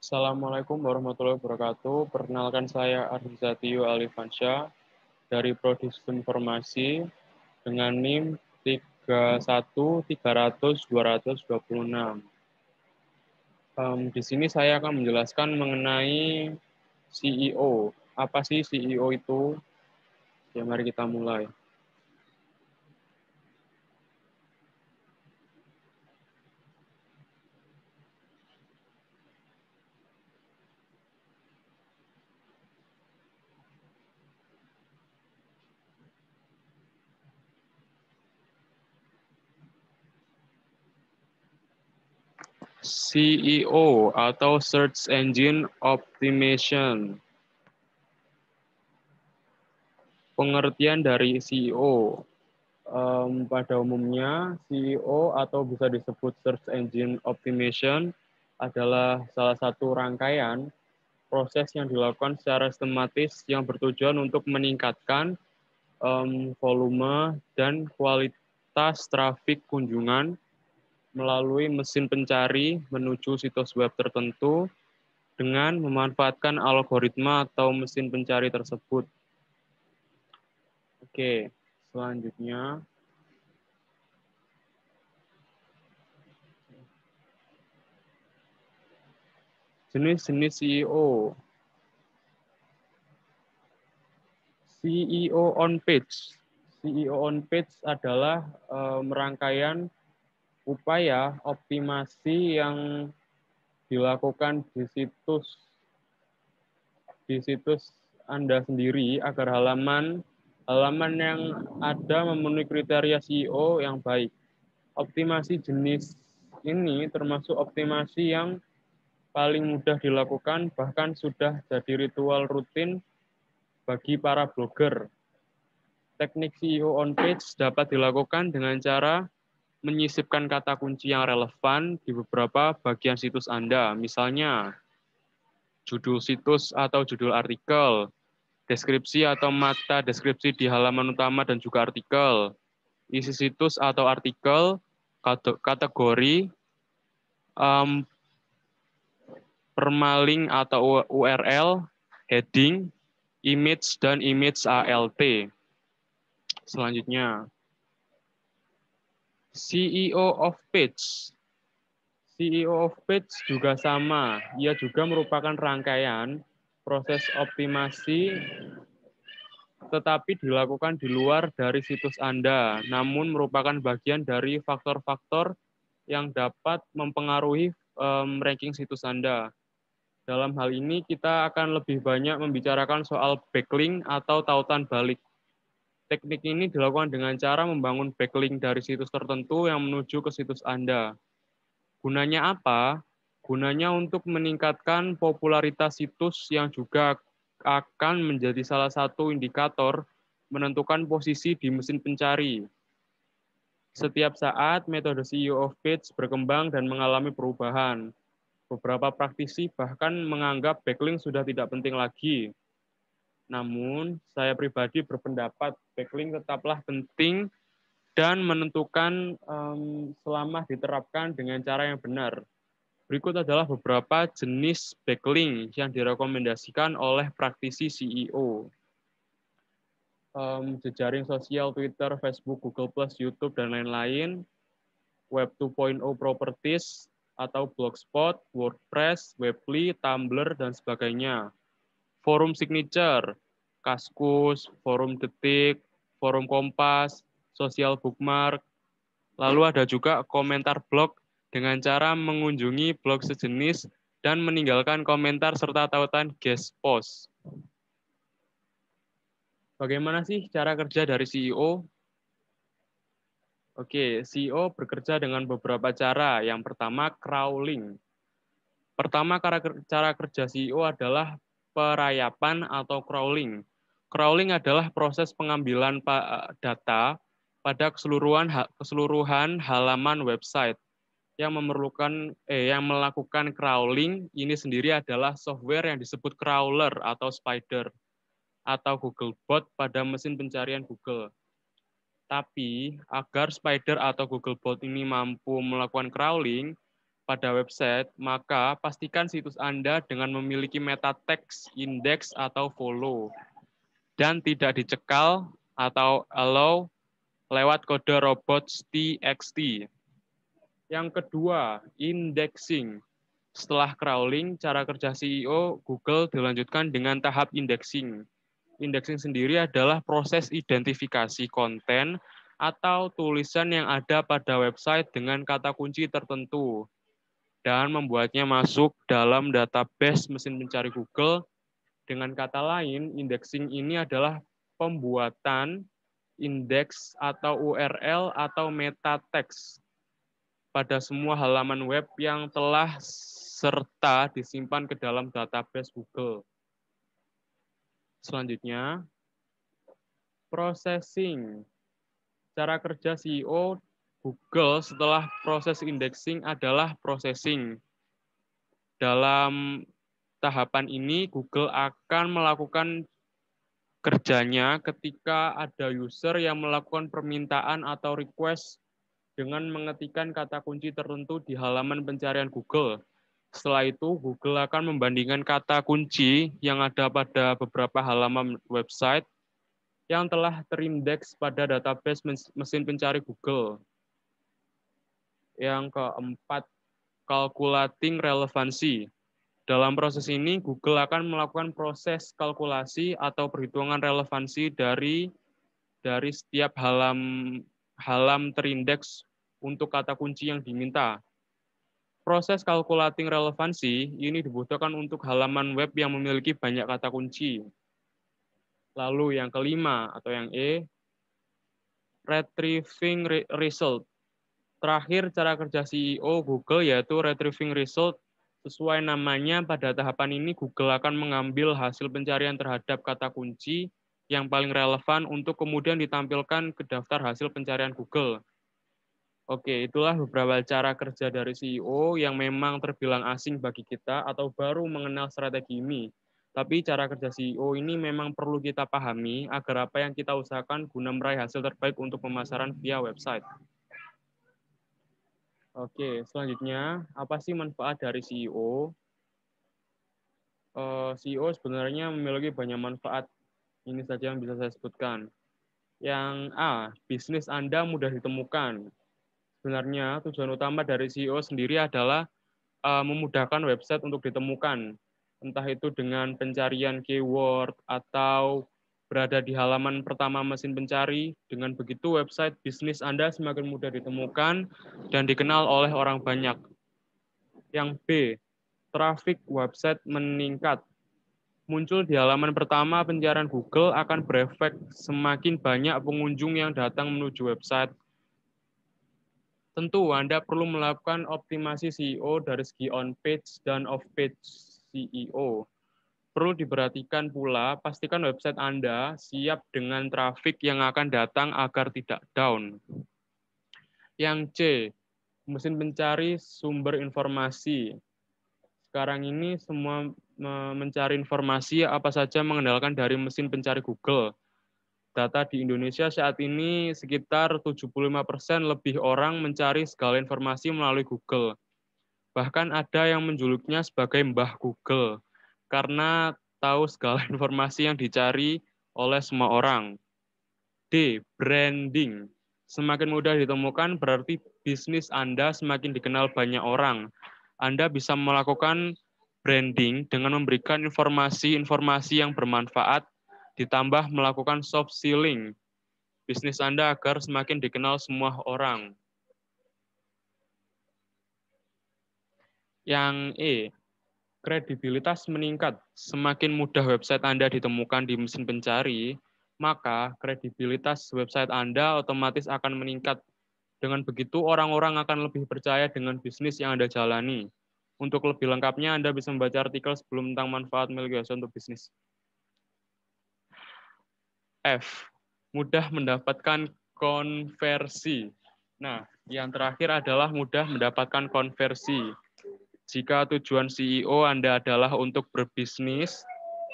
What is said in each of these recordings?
Assalamualaikum warahmatullahi wabarakatuh. Perkenalkan saya Arhizatio Alifansyah dari Prodi Sistem Informasi dengan NIM 31300226. Di sini saya akan menjelaskan mengenai CEO. Apa sih CEO itu? Ya, mari kita mulai. CEO atau Search Engine Optimization. Pengertian dari CEO. Pada umumnya, CEO atau bisa disebut Search Engine Optimization adalah salah satu rangkaian proses yang dilakukan secara sistematis yang bertujuan untuk meningkatkan volume dan kualitas trafik kunjungan melalui mesin pencari menuju situs web tertentu dengan memanfaatkan algoritma atau mesin pencari tersebut. Oke, selanjutnya. Jenis-jenis CEO. CEO on page. CEO on page adalah rangkaian upaya optimasi yang dilakukan di situs Anda sendiri agar halaman yang ada memenuhi kriteria CEO yang baik. Optimasi jenis ini termasuk optimasi yang paling mudah dilakukan, bahkan sudah jadi ritual rutin bagi para blogger. Teknik CEO on page dapat dilakukan dengan cara menyisipkan kata kunci yang relevan di beberapa bagian situs Anda. Misalnya, judul situs atau judul artikel, deskripsi atau mata deskripsi di halaman utama dan juga artikel, isi situs atau artikel, kategori, permalink atau URL, heading, image, dan image ALT. Selanjutnya, CEO of page. CEO of page juga sama, ia juga merupakan rangkaian proses optimasi tetapi dilakukan di luar dari situs Anda, namun merupakan bagian dari faktor-faktor yang dapat mempengaruhi ranking situs Anda. Dalam hal ini kita akan lebih banyak membicarakan soal backlink atau tautan balik. Teknik ini dilakukan dengan cara membangun backlink dari situs tertentu yang menuju ke situs Anda. Gunanya apa? Gunanya untuk meningkatkan popularitas situs yang juga akan menjadi salah satu indikator menentukan posisi di mesin pencari. Setiap saat, metode CEO of page berkembang dan mengalami perubahan. Beberapa praktisi bahkan menganggap backlink sudah tidak penting lagi. Namun, saya pribadi berpendapat backlink tetaplah penting dan menentukan selama diterapkan dengan cara yang benar. Berikut adalah beberapa jenis backlink yang direkomendasikan oleh praktisi CEO. Jejaring sosial Twitter, Facebook, Google+, YouTube, dan lain-lain, Web 2.0 properties atau Blogspot, WordPress, Weebly, Tumblr, dan sebagainya. Forum signature, Kaskus, Forum Detik, Forum Kompas, Sosial Bookmark. Lalu ada juga komentar blog dengan cara mengunjungi blog sejenis dan meninggalkan komentar serta tautan guest post. Bagaimana sih cara kerja dari CEO? Oke, CEO bekerja dengan beberapa cara. Yang pertama, crawling. Pertama, cara kerja CEO adalah perayapan atau crawling. Crawling adalah proses pengambilan data pada keseluruhan halaman website. Yang melakukan crawling ini sendiri adalah software yang disebut crawler atau spider atau Googlebot pada mesin pencarian Google. Tapi agar spider atau Googlebot ini mampu melakukan crawling, pada website, maka pastikan situs Anda dengan memiliki meta text, index, atau follow, dan tidak dicekal atau allow lewat kode robots.txt. Yang kedua, indexing. Setelah crawling, cara kerja CEO Google dilanjutkan dengan tahap indexing. Indexing sendiri adalah proses identifikasi konten atau tulisan yang ada pada website dengan kata kunci tertentu dan membuatnya masuk dalam database mesin pencari Google. Dengan kata lain, indexing ini adalah pembuatan indeks atau URL atau meta text pada semua halaman web yang telah serta disimpan ke dalam database Google. Selanjutnya, processing. Cara kerja CEO Google setelah proses indexing adalah processing. Dalam tahapan ini, Google akan melakukan kerjanya ketika ada user yang melakukan permintaan atau request dengan mengetikkan kata kunci tertentu di halaman pencarian Google. Setelah itu, Google akan membandingkan kata kunci yang ada pada beberapa halaman website yang telah terindeks pada database mesin pencari Google. Yang keempat, calculating relevancy. Dalam proses ini, Google akan melakukan proses kalkulasi atau perhitungan relevansi dari setiap halam terindeks untuk kata kunci yang diminta. Proses calculating relevansi ini dibutuhkan untuk halaman web yang memiliki banyak kata kunci. Lalu yang kelima atau yang E, retrieving result. Terakhir, cara kerja CEO Google yaitu retrieving result. Sesuai namanya, pada tahapan ini Google akan mengambil hasil pencarian terhadap kata kunci yang paling relevan untuk kemudian ditampilkan ke daftar hasil pencarian Google. Oke, itulah beberapa cara kerja dari CEO yang memang terbilang asing bagi kita atau baru mengenal strategi ini. Tapi cara kerja CEO ini memang perlu kita pahami agar apa yang kita usahakan guna meraih hasil terbaik untuk pemasaran via website. Oke, selanjutnya, apa sih manfaat dari CEO? CEO sebenarnya memiliki banyak manfaat. Ini saja yang bisa saya sebutkan. Yang A, bisnis Anda mudah ditemukan. Sebenarnya tujuan utama dari CEO sendiri adalah memudahkan website untuk ditemukan. Entah itu dengan pencarian keyword atau berada di halaman pertama mesin pencari. Dengan begitu website bisnis Anda semakin mudah ditemukan dan dikenal oleh orang banyak. Yang B, traffic website meningkat. Muncul di halaman pertama pencarian Google akan berefek semakin banyak pengunjung yang datang menuju website. Tentu Anda perlu melakukan optimasi SEO dari segi on-page dan off-page SEO. Perlu diperhatikan pula, pastikan website Anda siap dengan traffic yang akan datang agar tidak down. Yang C, mesin pencari sumber informasi. Sekarang ini semua mencari informasi apa saja mengandalkan dari mesin pencari Google. Data di Indonesia saat ini sekitar 75% lebih orang mencari segala informasi melalui Google. Bahkan ada yang menjuluknya sebagai Mbah Google, karena tahu segala informasi yang dicari oleh semua orang. D, branding. Semakin mudah ditemukan berarti bisnis Anda semakin dikenal banyak orang. Anda bisa melakukan branding dengan memberikan informasi-informasi yang bermanfaat, ditambah melakukan soft selling bisnis Anda agar semakin dikenal semua orang. Yang E, kredibilitas meningkat. Semakin mudah website Anda ditemukan di mesin pencari, maka kredibilitas website Anda otomatis akan meningkat. Dengan begitu, orang-orang akan lebih percaya dengan bisnis yang Anda jalani. Untuk lebih lengkapnya, Anda bisa membaca artikel sebelum tentang manfaat milik website untuk bisnis. F, mudah mendapatkan konversi. Nah, yang terakhir adalah mudah mendapatkan konversi. Jika tujuan CEO Anda adalah untuk berbisnis,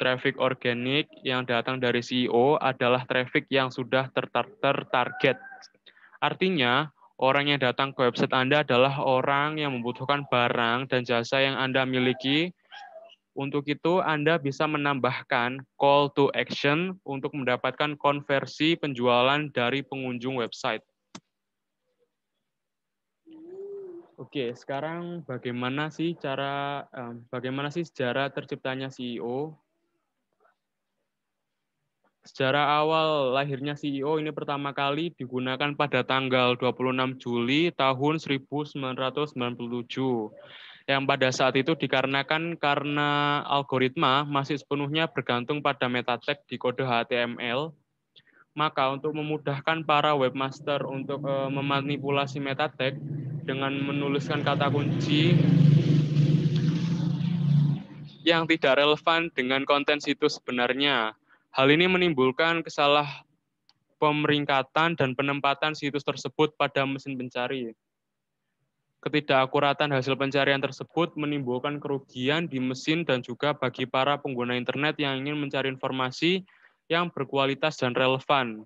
traffic organik yang datang dari CEO adalah traffic yang sudah tertarget. Artinya, Orang yang datang ke website Anda adalah orang yang membutuhkan barang dan jasa yang Anda miliki. Untuk itu, Anda bisa menambahkan call to action untuk mendapatkan konversi penjualan dari pengunjung website. Oke, sekarang bagaimana sih sejarah terciptanya CEO? Sejarah awal lahirnya CEO ini pertama kali digunakan pada tanggal 26 Juli tahun 1997. Yang pada saat itu dikarenakan karena algoritma masih sepenuhnya bergantung pada metatek di kode HTML, maka untuk memudahkan para webmaster untuk memanipulasi metatek dengan menuliskan kata kunci yang tidak relevan dengan konten situs sebenarnya. Hal ini menimbulkan pemeringkatan dan penempatan situs tersebut pada mesin pencari. Ketidakakuratan hasil pencarian tersebut menimbulkan kerugian di mesin dan juga bagi para pengguna internet yang ingin mencari informasi yang berkualitas dan relevan.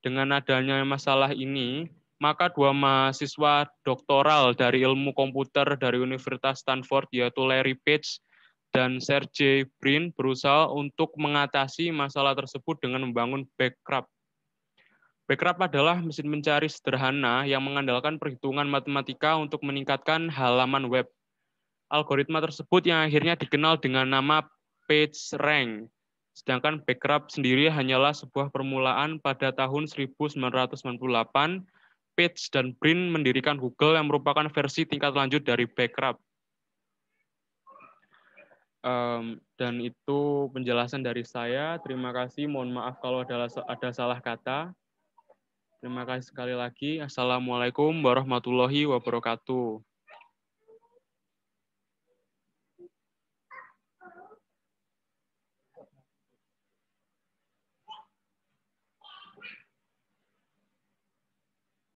Dengan adanya masalah ini, maka dua mahasiswa doktoral dari ilmu komputer dari Universitas Stanford, yaitu Larry Page dan Sergey Brin, berusaha untuk mengatasi masalah tersebut dengan membangun Backrub. Backrub adalah mesin mencari sederhana yang mengandalkan perhitungan matematika untuk meningkatkan halaman web. Algoritma tersebut yang akhirnya dikenal dengan nama PageRank. Sedangkan Backrub sendiri hanyalah sebuah permulaan pada tahun 1998. Page dan Brin mendirikan Google yang merupakan versi tingkat lanjut dari Backrub. Dan itu penjelasan dari saya. Terima kasih. Mohon maaf kalau ada salah kata. Terima kasih sekali lagi. Assalamualaikum warahmatullahi wabarakatuh.